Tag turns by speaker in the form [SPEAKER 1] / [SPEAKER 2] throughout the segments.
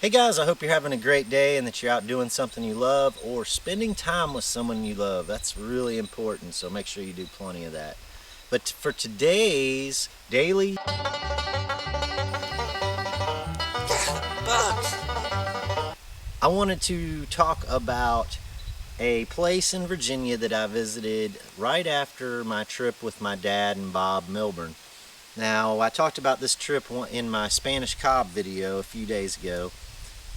[SPEAKER 1] Hey guys, I hope you're having a great day and that you're out doing something you love or spending time with someone you love. That's really important, so make sure you do plenty of that. But for today's daily bugs, I wanted to talk about a place in Virginia that I visited right after my trip with my dad and Bob Milburn. Now, I talked about this trip in my Spanish Cob video a few days ago.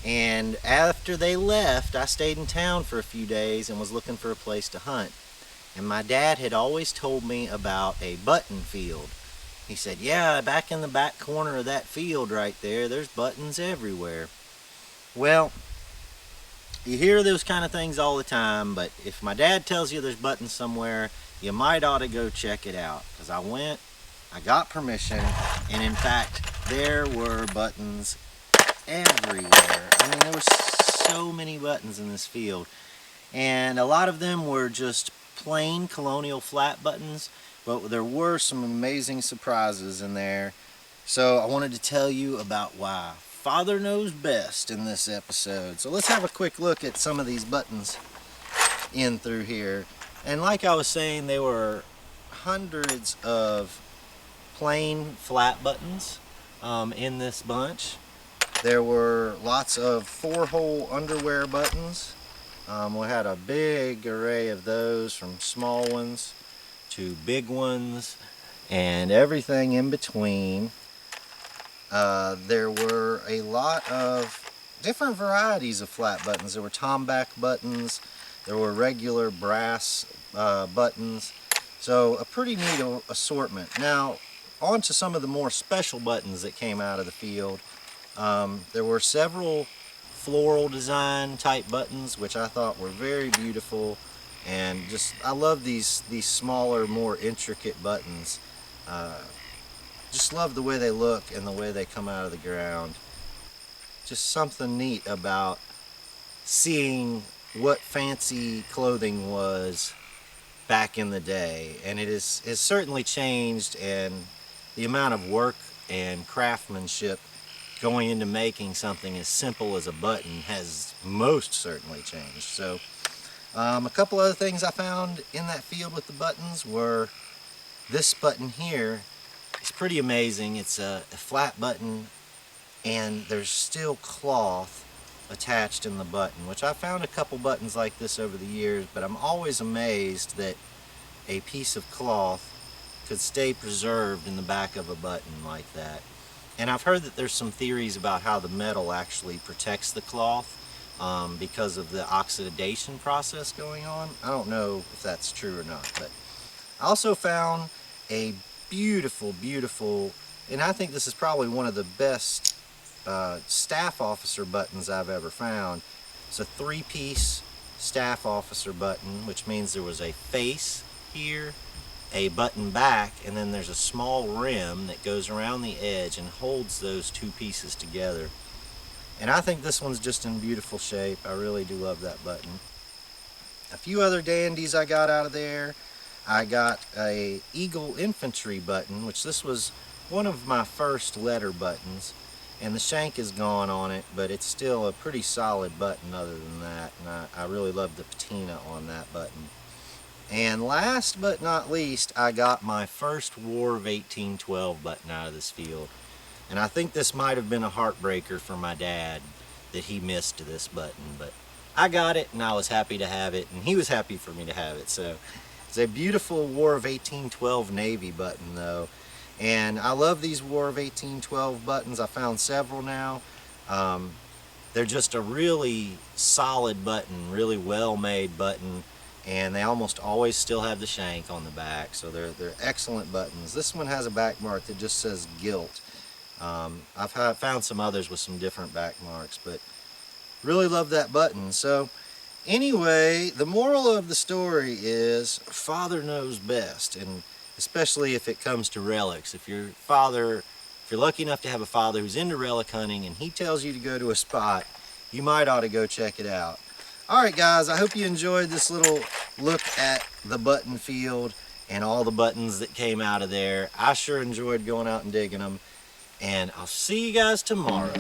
[SPEAKER 1] And after they left, I stayed in town for a few days and was looking for a place to hunt. And my dad had always told me about a button field. He said, yeah, back in the back corner of that field right there, there's buttons everywhere. Well, you hear those kind of things all the time, but if my dad tells you there's buttons somewhere, you might ought to go check it out. Because I went, I got permission, and in fact, there were buttons everywhere. I mean, there were so many buttons in this field, and a lot of them were just plain colonial flat buttons, but there were some amazing surprises in there. So I wanted to tell you about why Father knows best in this episode. So let's have a quick look at some of these buttons in through here. And like I was saying, there were hundreds of plain flat buttons in this bunch. There were lots of 4-hole underwear buttons. We had a big array of those, from small ones to big ones and everything in between. There were a lot of different varieties of flat buttons. There were tomback buttons, there were regular brass buttons, so a pretty neat assortment. Now, on to some of the more special buttons that came out of the field. There were several floral design type buttons, which I thought were very beautiful, and just I love these smaller, more intricate buttons. Just love the way they look and the way they come out of the ground. Just something neat about seeing what fancy clothing was back in the day, and it has certainly changed, and the amount of work and craftsmanship going into making something as simple as a button has most certainly changed. So a couple other things I found in that field with the buttons were this button here. It's pretty amazing. It's a flat button, and there's still cloth attached in the button, which I found a couple buttons like this over the years, but I'm always amazed that a piece of cloth could stay preserved in the back of a button like that. And I've heard that there's some theories about how the metal actually protects the cloth because of the oxidation process going on. I don't know if that's true or not, but I also found a beautiful, beautiful, and I think this is probably one of the best staff officer buttons I've ever found. It's a 3-piece staff officer button, which means there was a face here, a button back, and then there's a small rim that goes around the edge and holds those two pieces together. And I think this one's just in beautiful shape. I really do love that button. A few other dandies I got out of there. I got a Eagle Infantry button, which this was one of my first letter buttons, and the shank is gone on it, but it's still a pretty solid button other than that, and I really love the patina on that button. And last but not least, I got my first War of 1812 button out of this field. And I think this might have been a heartbreaker for my dad that he missed this button, but I got it and I was happy to have it, and he was happy for me to have it. So it's a beautiful War of 1812 Navy button though. And I love these War of 1812 buttons. I found several now. They're just a really solid button, really well-made button. And they almost always still have the shank on the back, so they're excellent buttons. This one has a back mark that just says Gilt. I've found some others with some different back marks, but really love that button. So anyway, the moral of the story is Father knows best, and especially if it comes to relics. If you're lucky enough to have a father who's into relic hunting and he tells you to go to a spot, you might ought to go check it out. Alright guys, I hope you enjoyed this little look at the button field and all the buttons that came out of there. I sure enjoyed going out and digging them. and I'll see you guys tomorrow.